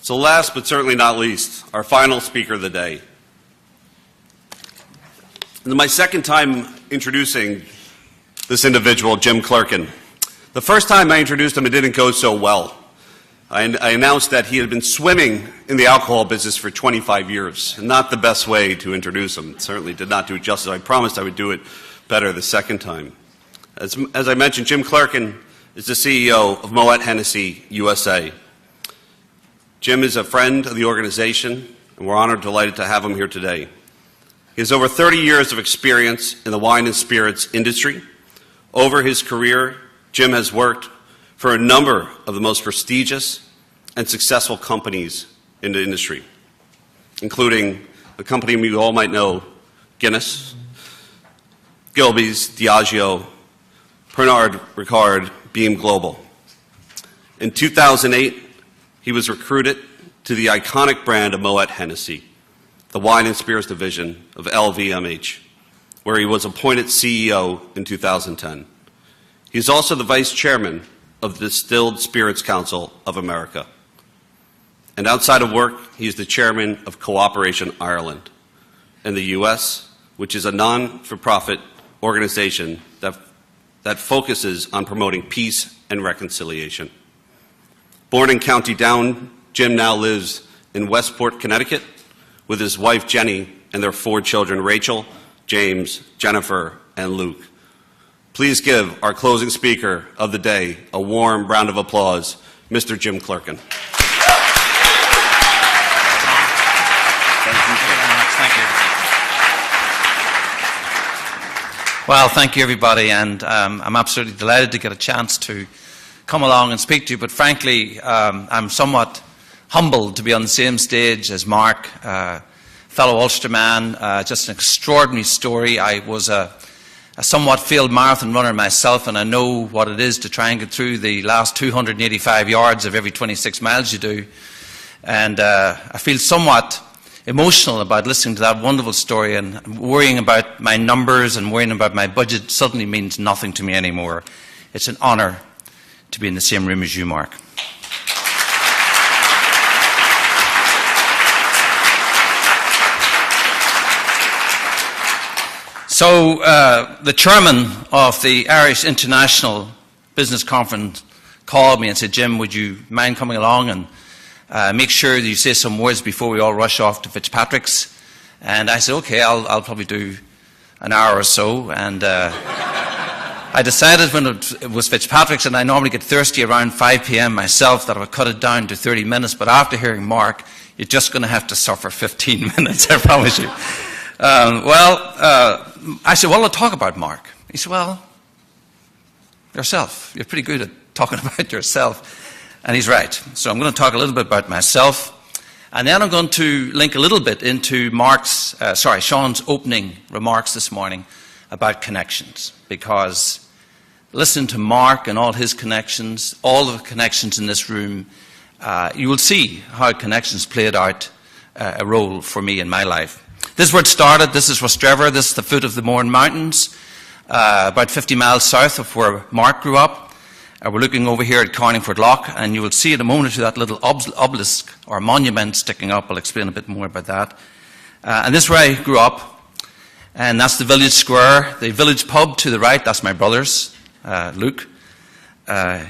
So last but certainly not least, our final speaker of the day. This is my second time introducing this individual, Jim Clerkin. The first time I introduced him, it didn't go so well. I announced that he had been swimming in the alcohol business for 25 years. Not the best way to introduce him. It certainly did not do it justice. I promised I would do it better the second time. As I mentioned, Jim Clerkin is the CEO of Moët Hennessy USA. Jim is a friend of the organization, and we're honored and delighted to have him here today. He has over 30 years of experience in the wine and spirits industry. Over his career, Jim has worked for a number of the most prestigious and successful companies in the industry, including a company we all might know, Guinness, Gilbey's, Diageo, Pernod Ricard, Beam Global. In 2008, he was recruited to the iconic brand of Moët Hennessy, the wine and spirits division of LVMH, where he was appointed CEO in 2010. He's also the vice chairman of the Distilled Spirits Council of America. And outside of work, he's the chairman of Cooperation Ireland in the U.S., which is a non-for-profit organization that focuses on promoting peace and reconciliation. Born in County Down, Jim now lives in Westport, Connecticut, with his wife Jenny and their 4 children, Rachel, James, Jennifer, and Luke. Please give our closing speaker of the day a warm round of applause, Mr. Jim Clerkin. Thank you very much. Thank you. Well, thank you, everybody, and I'm absolutely delighted to get a chance to come along and speak to you, but frankly, I'm somewhat humbled to be on the same stage as Mark, fellow Ulsterman, just an extraordinary story. I was a somewhat failed marathon runner myself, and I know what it is to try and get through the last 285 yards of every 26 miles you do. And I feel somewhat emotional about listening to that wonderful story, and worrying about my numbers and worrying about my budget suddenly means nothing to me anymore. It's an honour to be in the same room as you, Mark. So the chairman of the Irish International Business Conference called me and said, Jim, would you mind coming along and make sure that you say some words before we all rush off to Fitzpatrick's? And I said, okay, I'll probably do an hour or so. And I decided when it was Fitzpatrick's, and I normally get thirsty around 5 p.m. myself, that I would cut it down to 30 minutes. But after hearing Mark, you're just going to have to suffer 15 minutes, I promise you. I said, well, I'll talk about Mark. He said, well, yourself. You're pretty good at talking about yourself. And he's right. So I'm going to talk a little bit about myself. And then I'm going to link a little bit into Sean's opening remarks this morning about connections. Because listen to Mark and all his connections, all of the connections in this room, you will see how connections played out a role for me in my life. This is where it started. This is Rostrevor. This is the foot of the Mourne Mountains, about 50 miles south of where Mark grew up. We're looking over here at Carningford Lough, and you will see in a moment or two that little obelisk or monument sticking up. I'll explain a bit more about that. And this is where I grew up, and that's the village square. The village pub to the right, that's my brother's, Luke.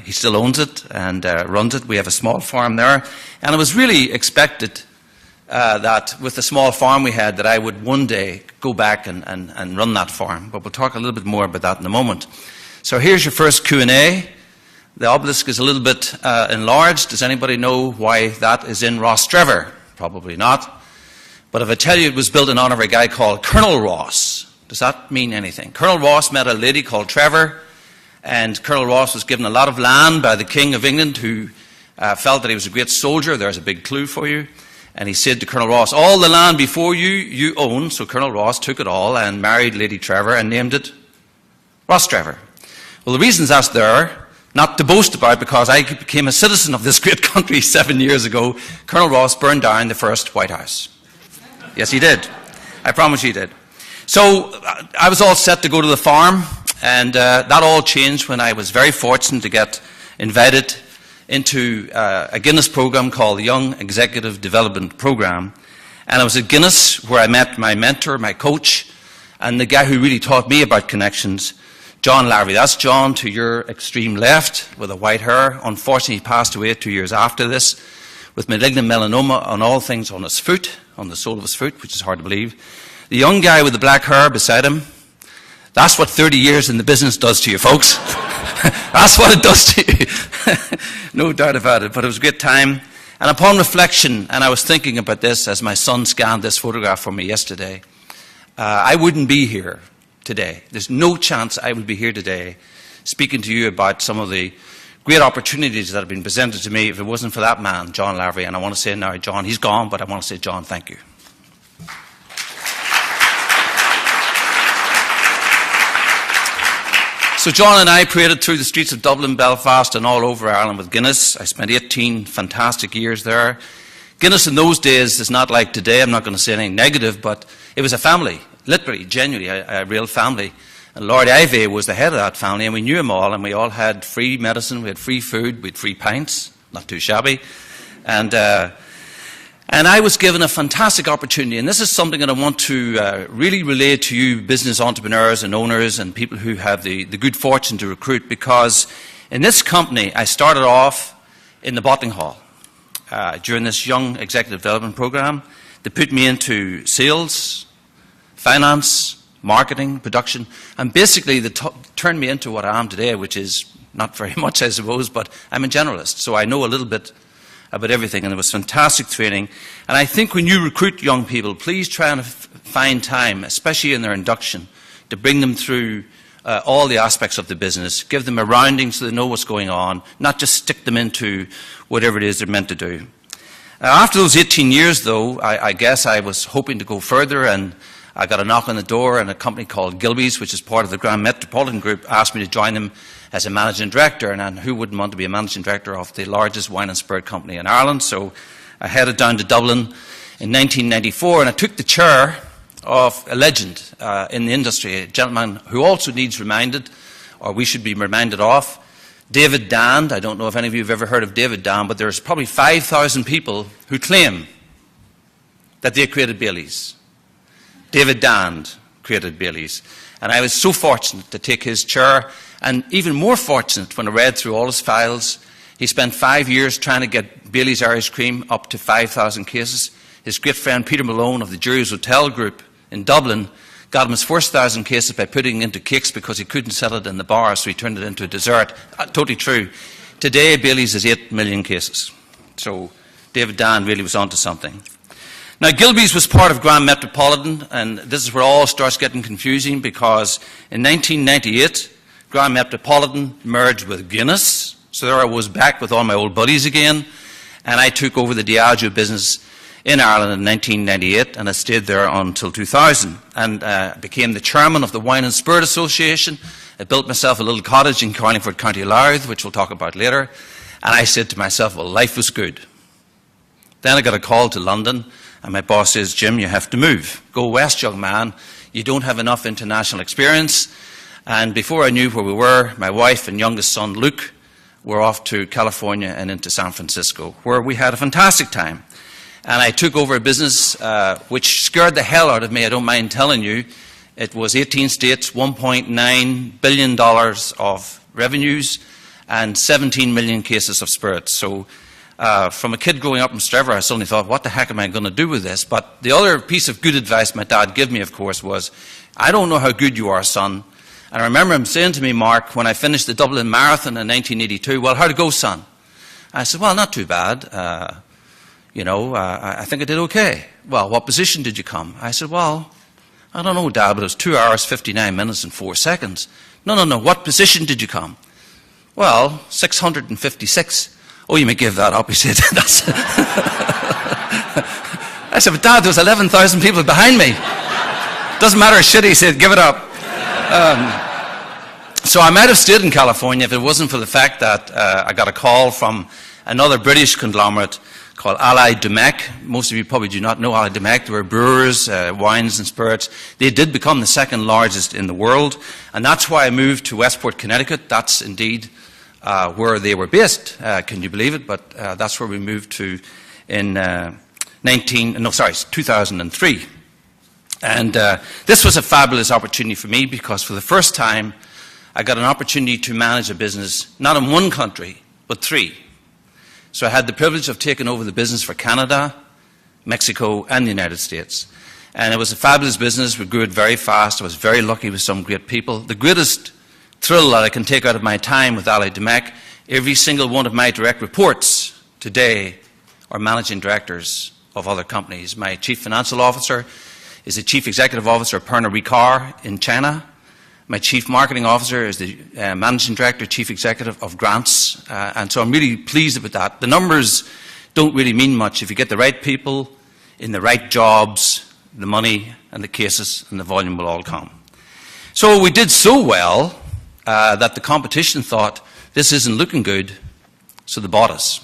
He still owns it and runs it. We have a small farm there. And it was really expected that with the small farm we had, that I would one day go back and run that farm. But we'll talk a little bit more about that in a moment. So here's your first Q&A. The obelisk is a little bit enlarged. Does anybody know why that is in Rostrevor? Probably not. But if I tell you it was built in honour of a guy called Colonel Ross, does that mean anything? Colonel Ross met a lady called Trevor, and Colonel Ross was given a lot of land by the King of England, who felt that he was a great soldier. There's a big clue for you. And he said to Colonel Ross, all the land before you, you own. So Colonel Ross took it all and married Lady Trevor and named it Rostrevor. Well, the reasons that's there, not to boast about, because I became a citizen of this great country 7 years ago. Colonel Ross burned down the first White House. Yes, he did. I promise he did. So I was all set to go to the farm, and that all changed when I was very fortunate to get invited into a Guinness program called the Young Executive Development Program. And I was at Guinness where I met my mentor, my coach, and the guy who really taught me about connections, John Larry. That's John to your extreme left with the white hair. Unfortunately, he passed away 2 years after this with malignant melanoma on all things on his foot, on the sole of his foot, which is hard to believe. The young guy with the black hair beside him, that's what 30 years in the business does to you, folks. That's what it does to you. No doubt about it. But it was a great time. And upon reflection, and I was thinking about this as my son scanned this photograph for me yesterday, I wouldn't be here today. There's no chance I would be here today speaking to you about some of the great opportunities that have been presented to me if it wasn't for that man, John Lavery. And I want to say now, John, he's gone, but I want to say, John, thank you. So John and I paraded through the streets of Dublin, Belfast, and all over Ireland with Guinness. I spent 18 fantastic years there. Guinness in those days is not like today. I'm not going to say anything negative, but it was a family, literally, genuinely, a real family. And Lord Ivey was the head of that family, and we knew him all, and we all had free medicine, we had free food, we had free pints, not too shabby. And I was given a fantastic opportunity, and this is something that I want to really relay to you business entrepreneurs and owners and people who have the good fortune to recruit, because in this company I started off in the bottling hall during this young executive development program. They put me into sales, finance, marketing, production, and basically they turned me into what I am today, which is not very much, I suppose, but I'm a generalist, so I know a little bit about everything, and it was fantastic training. And I think when you recruit young people, please try and find time, especially in their induction, to bring them through all the aspects of the business, give them a rounding so they know what's going on, not just stick them into whatever it is they're meant to do. After those 18 years, though, I guess I was hoping to go further, and I got a knock on the door, and a company called Gilbey's, which is part of the Grand Metropolitan Group, asked me to join them as a managing director, and who wouldn't want to be a managing director of the largest wine and spirit company in Ireland? So I headed down to Dublin in 1994, and I took the chair of a legend in the industry, a gentleman who also needs reminded, or we should be reminded of, David Dand. I don't know if any of you have ever heard of David Dand, but there's probably 5,000 people who claim that they created Bailey's. David Dand created Bailey's. And I was so fortunate to take his chair, and even more fortunate when I read through all his files. He spent 5 years trying to get Bailey's Irish Cream up to 5,000 cases. His great friend Peter Malone of the Jury's Hotel Group in Dublin got him his first 1,000 cases by putting it into cakes because he couldn't sell it in the bar, so he turned it into a dessert. Totally true. Today, Bailey's is 8 million cases. So David Dand really was onto something. Now, Gilbey's was part of Grand Metropolitan, and this is where it all starts getting confusing, because in 1998, Grand Metropolitan merged with Guinness. So there I was back with all my old buddies again, and I took over the Diageo business in Ireland in 1998, and I stayed there until 2000, and became the chairman of the Wine and Spirit Association. I built myself a little cottage in Carlingford, County Louth, which we'll talk about later, and I said to myself, well, life was good. Then I got a call to London, and my boss says, Jim, you have to move. Go west, young man. You don't have enough international experience. And before I knew where we were, my wife and youngest son, Luke, were off to California and into San Francisco, where we had a fantastic time. And I took over a business which scared the hell out of me, I don't mind telling you. It was 18 states, $1.9 billion of revenues, and 17 million cases of spirits. So from a kid growing up in Stratford, I suddenly thought, what the heck am I going to do with this? But the other piece of good advice my dad gave me, of course, was, I don't know how good you are, son. And I remember him saying to me, Mark, when I finished the Dublin Marathon in 1982, well, how'd it go, son? I said, well, not too bad. I think I did okay. Well, what position did you come? I said, well, I don't know, Dad, but it was 2 hours, 59 minutes and 4 seconds. No, what position did you come? Well, 656. Oh, you may give that up, he said. I said, but Dad, there was 11,000 people behind me. Doesn't matter, shit, he said, give it up. So I might have stayed in California if it wasn't for the fact that I got a call from another British conglomerate called Allied Domecq. Most of you probably do not know Allied Domecq. They were brewers, wines and spirits. They did become the second largest in the world, and that's why I moved to Westport, Connecticut. That's indeed where they were based. Can you believe it? But that's where we moved to in 2003. And this was a fabulous opportunity for me because for the first time I got an opportunity to manage a business not in one country but 3. So I had the privilege of taking over the business for Canada, Mexico and the United States. And it was a fabulous business. We grew it very fast. I was very lucky with some great people. The greatest thrill that I can take out of my time with Ali Demek, every single one of my direct reports today are managing directors of other companies. My chief financial officer is the chief executive officer of Pernod Ricard in China. My chief marketing officer is the managing director, chief executive of Grants. And so I'm really pleased about that. The numbers don't really mean much. If you get the right people in the right jobs, the money and the cases and the volume will all come. So we did so well that the competition thought, this isn't looking good, so they bought us.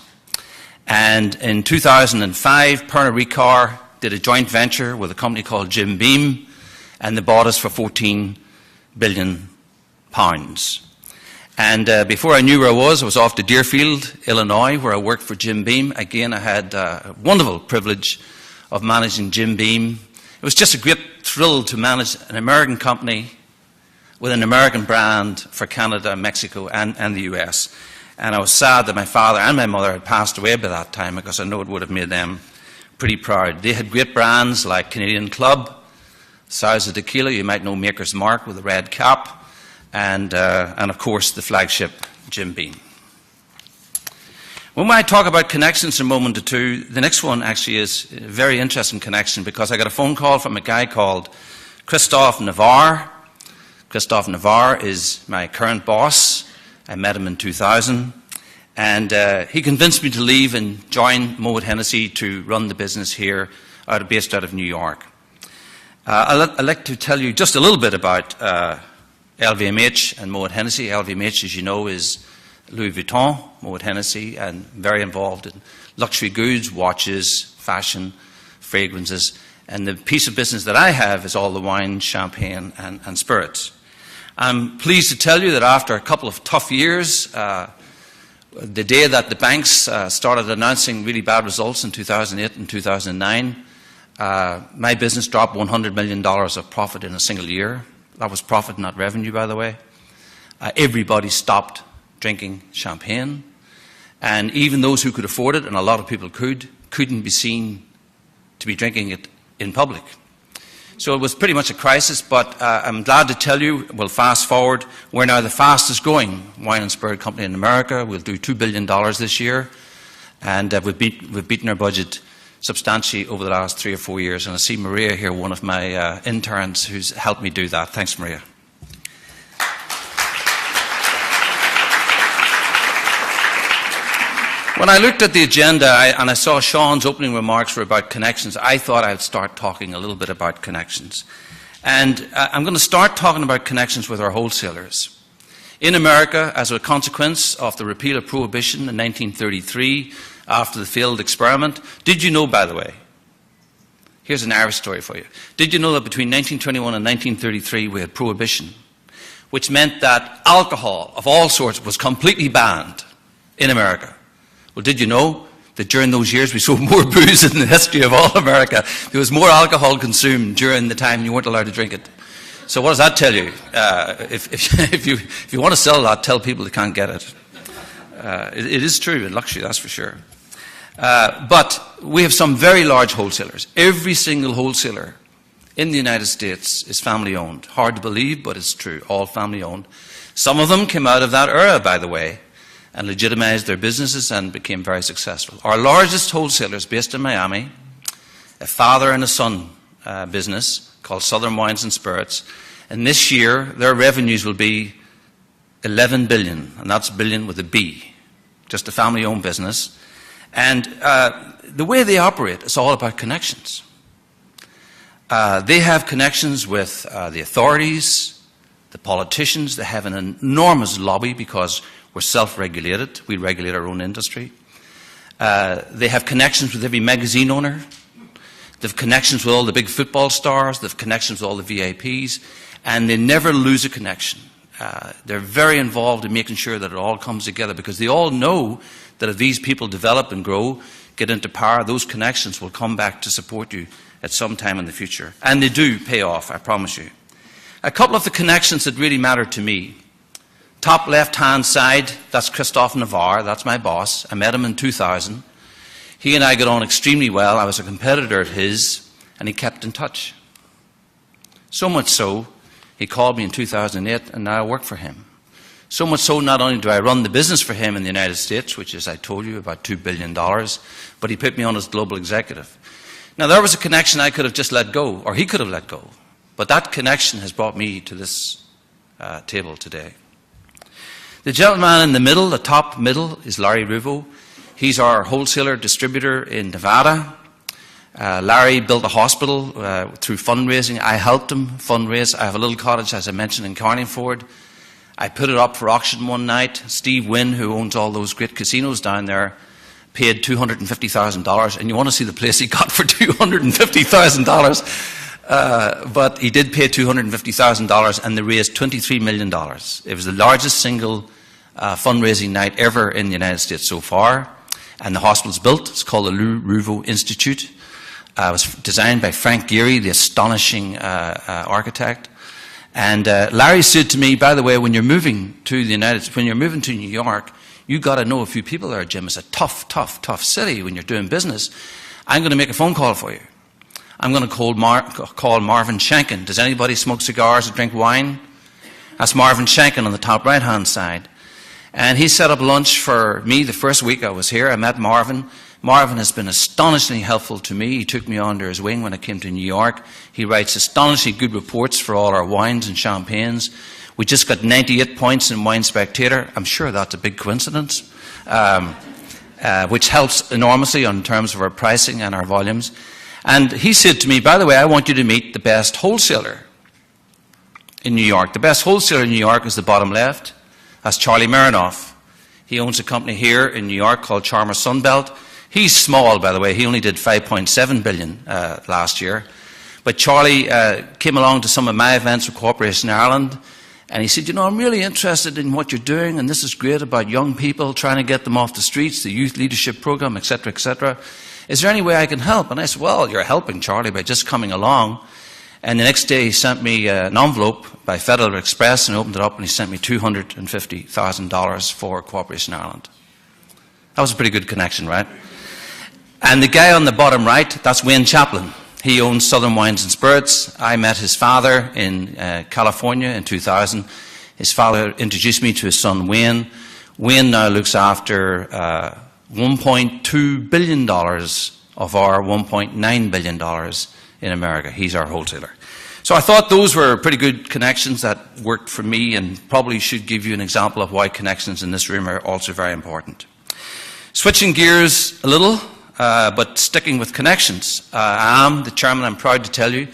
And in 2005, Pernod Ricard did a joint venture with a company called Jim Beam, and they bought us for £14 billion. And before I knew where I was off to Deerfield, Illinois, where I worked for Jim Beam. Again, I had a wonderful privilege of managing Jim Beam. It was just a great thrill to manage an American company with an American brand for Canada, Mexico, and the US. And I was sad that my father and my mother had passed away by that time because I know it would have made them pretty proud. They had great brands like Canadian Club, Sours of Tequila, you might know Maker's Mark with a red cap, and of course the flagship Jim Beam. When I talk about connections in a moment or two, the next one actually is a very interesting connection because I got a phone call from a guy called Christophe Navarre. Christophe Navarre is my current boss. I met him in 2000. And he convinced me to leave and join Moët Hennessy to run the business here, based out of New York. I'd like to tell you just a little bit about LVMH and Moët Hennessy. LVMH, as you know, is Louis Vuitton, Moët Hennessy, and very involved in luxury goods, watches, fashion, fragrances. And the piece of business that I have is all the wine, champagne, and spirits. I'm pleased to tell you that after a couple of tough years, the day that the banks started announcing really bad results in 2008 and 2009, my business dropped $100 million of profit in a single year. That was profit, not revenue, by the way. Everybody stopped drinking champagne. And even those who could afford it, and a lot of people couldn't be seen to be drinking it in public. So it was pretty much a crisis, but I'm glad to tell you, we'll fast forward, we're now the fastest growing wine and spirit company in America. We'll do $2 billion this year, and we've beaten our budget substantially over the last 3 or 4 years. And I see Maria here, one of my interns, who's helped me do that. Thanks, Maria. When I looked at the agenda and I saw Sean's opening remarks were about connections, I thought I'd start talking a little bit about connections. And I'm going to start talking about connections with our wholesalers. In America, as a consequence of the repeal of prohibition in 1933, after the failed experiment, did you know, by the way, here's an Irish story for you. Did you know that between 1921 and 1933 we had prohibition, which meant that alcohol of all sorts was completely banned in America? Well, did you know that during those years we sold more booze in the history of all America? There was more alcohol consumed during the time you weren't allowed to drink it. So what does that tell you? If you want to sell that, tell people they can't get it. It is true in luxury, that's for sure. But we have some very large wholesalers. Every single wholesaler in the United States is family owned. Hard to believe, but it's true. All family owned. Some of them came out of that era, by the way, and legitimized their businesses and became very successful. Our largest wholesaler is based in Miami, a father and a son business called Southern Wines and Spirits. And this year, their revenues will be 11 billion, and that's billion with a B, just a family-owned business. And the way they operate is all about connections. They have connections with the authorities, the politicians. They have an enormous lobby because we're self-regulated. We regulate our own industry. They have connections with every magazine owner. They have connections with all the big football stars. They have connections with all the VIPs. And they never lose a connection. They're very involved in making sure that it all comes together, because they all know that if these people develop and grow, get into power, those connections will come back to support you at some time in the future. And they do pay off, I promise you. A couple of the connections that really matter to me. Top left-hand side, that's Christophe Navarre, that's my boss. I met him in 2000. He and I got on extremely well. I was a competitor of his, and he kept in touch. So much so, he called me in 2008, and now I work for him. So much so, not only do I run the business for him in the United States, which is, I told you, about $2 billion, but he put me on as global executive. Now, there was a connection I could have just let go, or he could have let go. But that connection has brought me to this table today. The gentleman in the middle, the top middle, is Larry Ruvo. He's our wholesaler distributor in Nevada. Larry built a hospital through fundraising. I helped him fundraise. I have a little cottage, as I mentioned, in Carningford. I put it up for auction one night. Steve Wynn, who owns all those great casinos down there, paid $250,000. And you want to see the place he got for $250,000. But he did pay $250,000, and they raised $23 million. It was the largest single fundraising night ever in the United States so far. And the hospital's built. It's called the Lou Ruvo Institute. It was designed by Frank Gehry, the astonishing architect. And Larry said to me, by the way, when you're moving to the United States, when you're moving to New York, you've got to know a few people there, Jim. It's a tough, tough, tough city when you're doing business. I'm going to make a phone call for you. I'm going to call Marvin Shanken. Does anybody smoke cigars or drink wine? That's Marvin Shanken on the top right-hand side. And he set up lunch for me the first week I was here. I met Marvin. Marvin has been astonishingly helpful to me. He took me under his wing when I came to New York. He writes astonishingly good reports for all our wines and champagnes. We just got 98 points in Wine Spectator. I'm sure that's a big coincidence, which helps enormously in terms of our pricing and our volumes. And he said to me, by the way, I want you to meet the best wholesaler in New York. The best wholesaler in New York is the bottom left. That's Charlie Marinoff. He owns a company here in New York called Charmer Sunbelt. He's small, by the way. He only did $5.7 billion last year. But Charlie came along to some of my events with Corporation Ireland, and he said, you know, I'm really interested in what you're doing, and this is great about young people, trying to get them off the streets, the youth leadership program, etc., etc. Is there any way I can help? And I said, well, you're helping, Charlie, by just coming along. And the next day he sent me an envelope by Federal Express, and I opened it up, and he sent me $250,000 for Corporation Ireland. That was a pretty good connection, right? And the guy on the bottom right, that's Wayne Chaplin. He owns Southern Wines and Spirits. I met his father in California in 2000. His father introduced me to his son, Wayne. Wayne now looks after $1.2 billion of our $1.9 billion in America. He's our wholesaler. So I thought those were pretty good connections that worked for me, and probably should give you an example of why connections in this room are also very important. Switching gears a little, but sticking with connections. I am the chairman, I'm proud to tell you,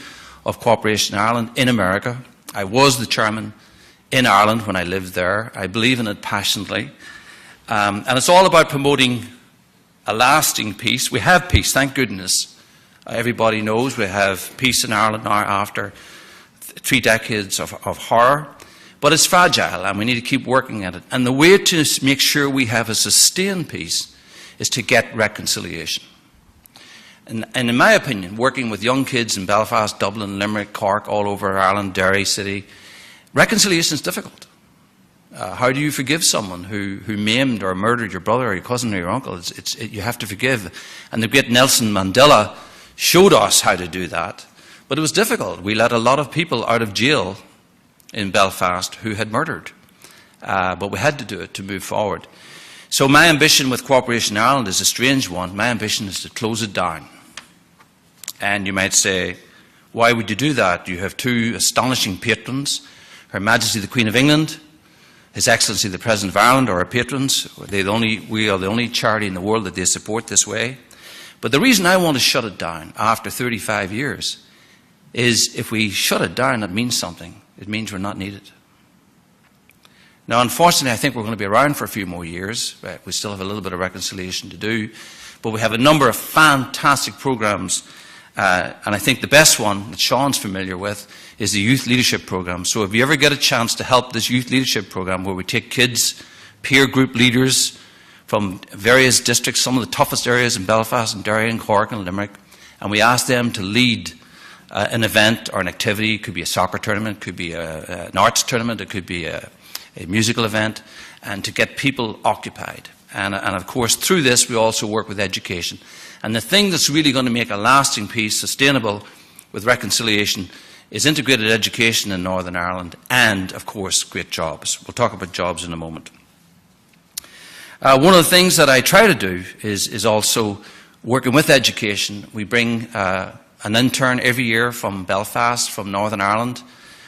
of Corporation Ireland in America. I was the chairman in Ireland when I lived there. I believe in it passionately. And it's all about promoting a lasting peace. We have peace, thank goodness. Everybody knows we have peace in Ireland now after 3 decades of horror. But it's fragile, and we need to keep working at it. And the way to make sure we have a sustained peace is to get reconciliation. And in my opinion, working with young kids in Belfast, Dublin, Limerick, Cork, all over Ireland, Derry City, reconciliation is difficult. How do you forgive someone who maimed or murdered your brother or your cousin or your uncle? You have to forgive. And the great Nelson Mandela showed us how to do that. But it was difficult. We let a lot of people out of jail in Belfast who had murdered. But we had to do it to move forward. So my ambition with Corporation Ireland is a strange one. My ambition is to close it down. And you might say, why would you do that? You have 2 astonishing patrons, Her Majesty the Queen of England, His Excellency the President of Ireland are our patrons. We are the only charity in the world that they support this way. But the reason I want to shut it down after 35 years is if we shut it down, it means something. It means we're not needed. Now, unfortunately, I think we're going to be around for a few more years. We still have a little bit of reconciliation to do. But we have a number of fantastic programs And I think the best one that Sean's familiar with is the Youth Leadership Programme. So if you ever get a chance to help this Youth Leadership Programme, where we take kids, peer group leaders from various districts, some of the toughest areas in Belfast and Derry and Cork and Limerick, and we ask them to lead an event or an activity. It could be a soccer tournament, it could be an arts tournament, it could be a musical event, and to get people occupied. And of course, through this, we also work with education. And the thing that's really going to make a lasting peace sustainable with reconciliation is integrated education in Northern Ireland and, of course, great jobs. We'll talk about jobs in a moment. One of the things that I try to do is also working with education. We bring an intern every year from Belfast, from Northern Ireland,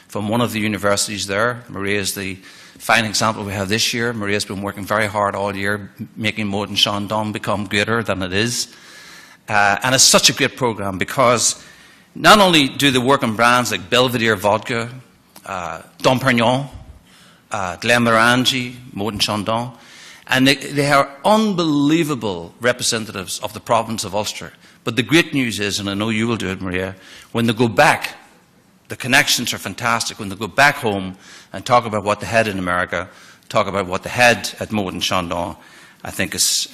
from one of the universities there. Maria is the fine example we have this year. Maria's been working very hard all year, making Moët Hennessy become greater than it is. And it's such a great program because not only do they work on brands like Belvedere Vodka, Dom Perignon, Glenmorangie, Moët Hennessy, and they are unbelievable representatives of the province of Ulster. But the great news is, and I know you will do it, Maria, when they go back, the connections are fantastic. When they go back home and talk about what they had in America, talk about what they had at Moët Hennessy, I think is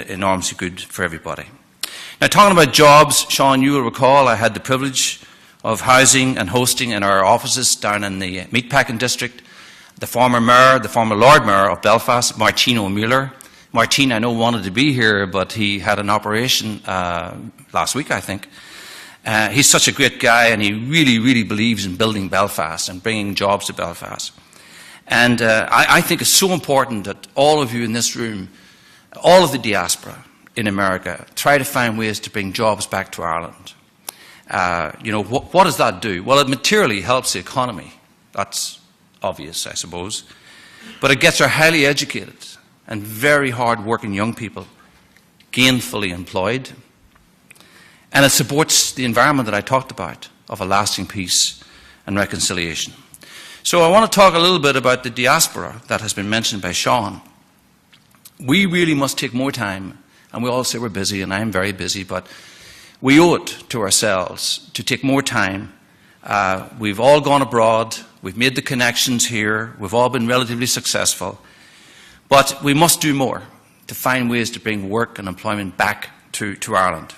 enormously good for everybody. Now, talking about jobs, Sean, you will recall I had the privilege of housing and hosting in our offices down in the meatpacking district the former mayor, the former Lord Mayor of Belfast, Martin O'Muir. Martin, I know, wanted to be here, but he had an operation last week, I think. He's such a great guy, and he really, really believes in building Belfast and bringing jobs to Belfast. And I think it's so important that all of you in this room, all of the diaspora in America, try to find ways to bring jobs back to Ireland. What does that do? Well, it materially helps the economy. That's obvious, I suppose. But it gets our highly educated and very hard-working young people gainfully employed. And it supports the environment that I talked about of a lasting peace and reconciliation. So I want to talk a little bit about the diaspora that has been mentioned by Sean. We really must take more time, and we all say we're busy, and I'm very busy, but we owe it to ourselves to take more time. We've all gone abroad, we've made the connections here, we've all been relatively successful, but we must do more to find ways to bring work and employment back to Ireland.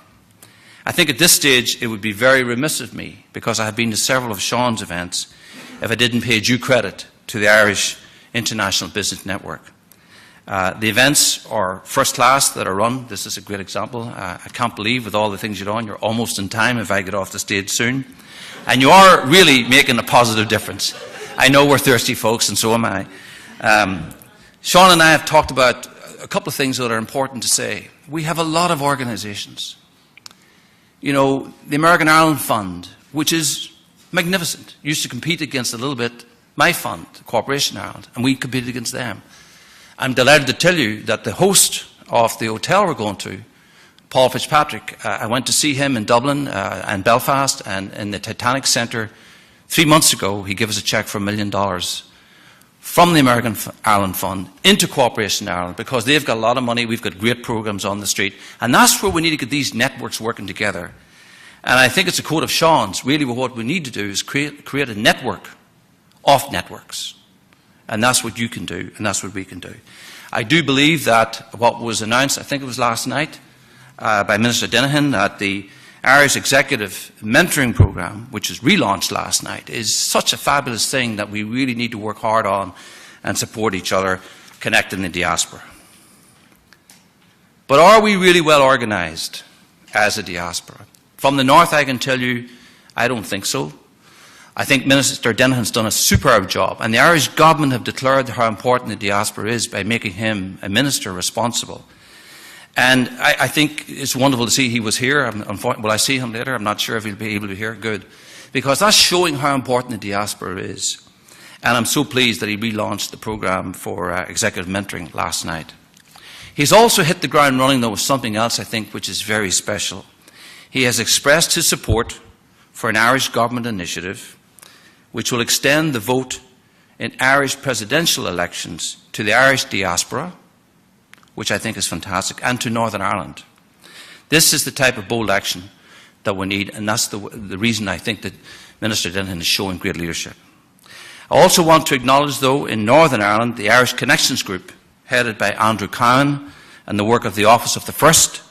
I think at this stage it would be very remiss of me, because I have been to several of Sean's events, if I didn't pay due credit to the Irish International Business Network. The events are first class that are run. This is a great example. I can't believe, with all the things you're on, you're almost in time if I get off the stage soon. And you are really making a positive difference. I know we're thirsty folks, and so am I. Sean and I have talked about a couple of things that are important to say. We have a lot of organizations. You know, the American Ireland Fund, which is magnificent, used to compete against a little bit my fund, Corporation Ireland, and we competed against them. I'm delighted to tell you that the host of the hotel we're going to, Paul Fitzpatrick, I went to see him in Dublin and Belfast and in the Titanic Centre 3 months ago. He gave us a cheque for $1 million from the American Ireland Fund into Corporation Ireland, because they've got a lot of money, we've got great programs on the street, and that's where we need to get these networks working together. And I think it's a code of Sean's. Really, what we need to do is create a network of networks. And that's what you can do, and that's what we can do. I do believe that what was announced, I think it was last night, by Minister Dinahan, that the Irish Executive Mentoring Programme, which was relaunched last night, is such a fabulous thing that we really need to work hard on and support each other, connecting the diaspora. But are we really well organised as a diaspora? From the north, I can tell you, I don't think so. I think Minister Dinahan's done a superb job, and the Irish government have declared how important the diaspora is by making him a minister responsible. And I think it's wonderful to see he was here. Will I see him later? I'm not sure if he'll be able to be here. Good. Because that's showing how important the diaspora is. And I'm so pleased that he relaunched the programme for executive mentoring last night. He's also hit the ground running, though, with something else, I think, which is very special. He has expressed his support for an Irish government initiative which will extend the vote in Irish presidential elections to the Irish diaspora, which I think is fantastic, and to Northern Ireland. This is the type of bold action that we need, and that's the reason I think that Minister Denton is showing great leadership. I also want to acknowledge, though, in Northern Ireland, the Irish Connections Group, headed by Andrew Cowan, and the work of the Office of the First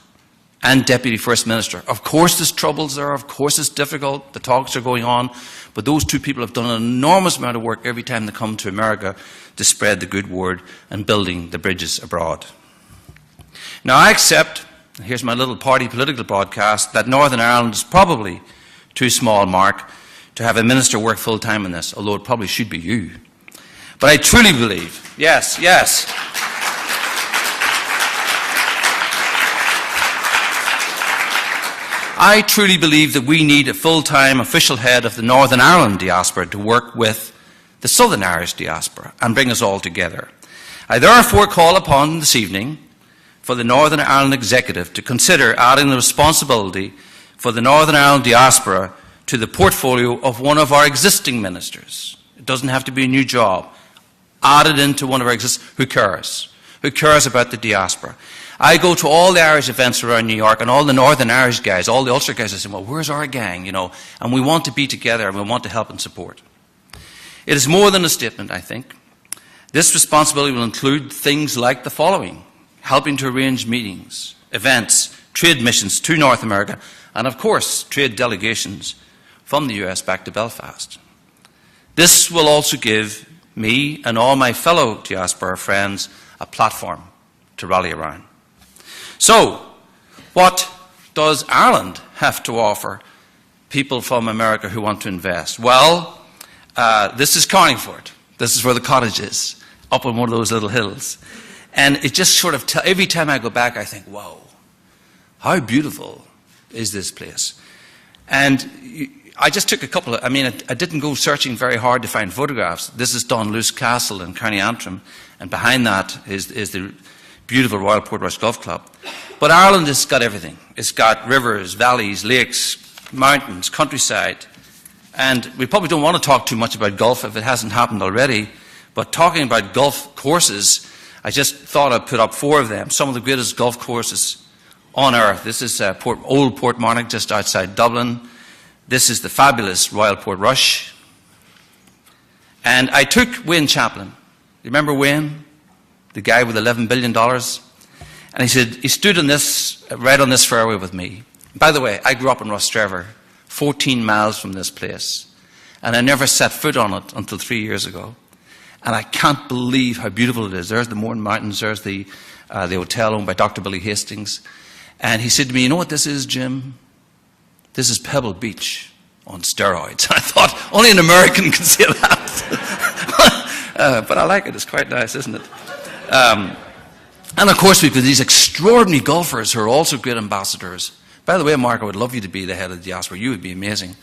and Deputy First Minister. Of course there's troubles there, of course it's difficult, the talks are going on, but those two people have done an enormous amount of work every time they come to America to spread the good word and building the bridges abroad. Now I accept, here's my little party political broadcast, that Northern Ireland is probably too small, Mark, to have a minister work full-time in this, although it probably should be you. But I truly believe, yes, I truly believe that we need a full-time official head of the Northern Ireland diaspora to work with the Southern Irish diaspora and bring us all together. I therefore call upon this evening for the Northern Ireland Executive to consider adding the responsibility for the Northern Ireland diaspora to the portfolio of one of our existing ministers. It doesn't have to be a new job. Add it into one of our existing. Who cares? Who cares about the diaspora? I go to all the Irish events around New York, and all the Northern Irish guys, all the Ulster guys, are saying, well, where's our gang, and we want to be together, and we want to help and support. It is more than a statement, I think. This responsibility will include things like the following: helping to arrange meetings, events, trade missions to North America, and of course, trade delegations from the US back to Belfast. This will also give me and all my fellow diaspora friends a platform to rally around. So, what does Ireland have to offer people from America who want to invest? Well, this is Carningford. This is where the cottage is, up on one of those little hills. And it just sort of, every time I go back, I think, wow, how beautiful is this place? And I just took a couple of, I didn't go searching very hard to find photographs. This is Don Luce Castle in County Antrim, and behind that is the beautiful Royal Portrush Golf Club. But Ireland has got everything. It's got rivers, valleys, lakes, mountains, countryside. And we probably don't want to talk too much about golf if it hasn't happened already. But talking about golf courses, I just thought I'd put up 4 of them, some of the greatest golf courses on earth. This is Old Portmarnock, just outside Dublin. This is the fabulous Royal Portrush. And I took Wayne Chaplin. You remember Wayne? The guy with $11 billion. And he said, he stood on this, right on this fairway with me. By the way, I grew up in Rostrevor, 14 miles from this place. And I never set foot on it until 3 years ago. And I can't believe how beautiful it is. There's the Mourne Mountains, there's the hotel owned by Dr. Billy Hastings. And he said to me, you know what this is, Jim? This is Pebble Beach on steroids. I thought, only an American can say that. But I like it, it's quite nice, isn't it? And of course we've got these extraordinary golfers who are also great ambassadors. By the way, Mark, I would love you to be the head of the diaspora. You would be amazing.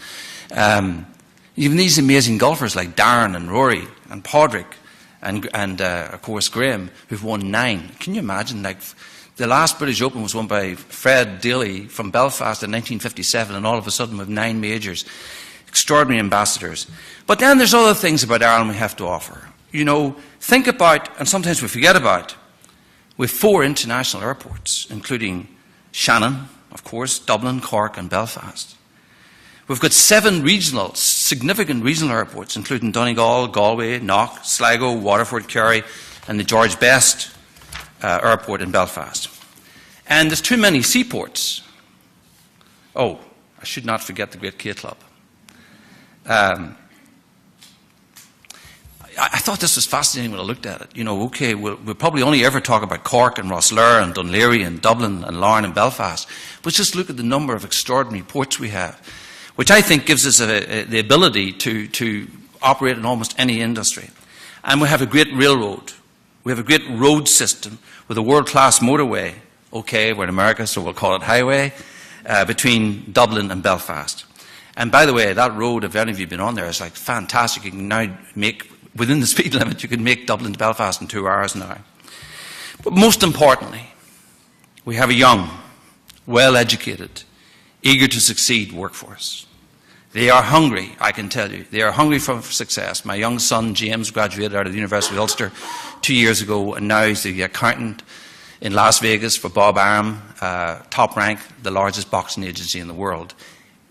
Even these amazing golfers like Darren and Rory and Padraig and of course Graham, who've won 9. Can you imagine? Like the last British Open was won by Fred Daly from Belfast in 1957, and all of a sudden we have 9 majors. Extraordinary ambassadors. But then there's other things about Ireland we have to offer. Think about, and sometimes we forget about, we have 4 international airports, including Shannon, of course, Dublin, Cork and Belfast. We've got 7 significant regional airports, including Donegal, Galway, Knock, Sligo, Waterford, Kerry and the George Best airport in Belfast. And there's too many seaports. Oh, I should not forget the Great K Club. I thought this was fascinating when I looked at it. Okay, we'll probably only ever talk about Cork and Rosslare and Dún Laoghaire and Dublin and Larne and Belfast. But just look at the number of extraordinary ports we have, which I think gives us the ability to operate in almost any industry. And we have a great railroad. We have a great road system with a world-class motorway. Okay, we're in America, so we'll call it highway, between Dublin and Belfast. And by the way, that road, if any of you have been on there, is like fantastic. You can now make, within the speed limit, you can make Dublin to Belfast in 2 hours now. But most importantly, we have a young, well-educated, eager to succeed workforce. They are hungry, I can tell you. They are hungry for success. My young son, James, graduated out of the University of Ulster 2 years ago, and now he's the accountant in Las Vegas for Bob Arum, Top Rank, the largest boxing agency in the world.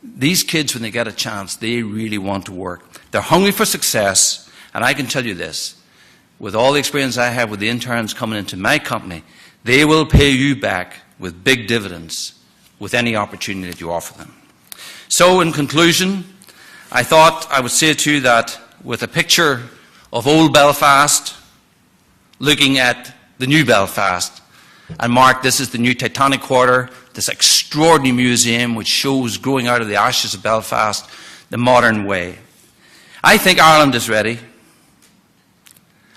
These kids, when they get a chance, they really want to work. They're hungry for success, and I can tell you this, with all the experience I have with the interns coming into my company, they will pay you back with big dividends with any opportunity that you offer them. So, in conclusion, I thought I would say to you that with a picture of old Belfast looking at the new Belfast, and Mark, this is the new Titanic Quarter, this extraordinary museum which shows growing out of the ashes of Belfast the modern way. I think Ireland is ready.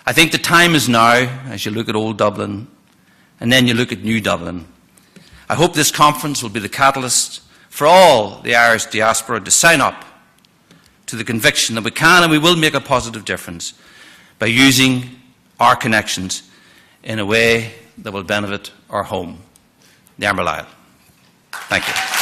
I think the time is now, as you look at old Dublin, and then you look at new Dublin. I hope this conference will be the catalyst for all the Irish diaspora to sign up to the conviction that we can and we will make a positive difference by using our connections in a way that will benefit our home, the Armagh Isle. Thank you.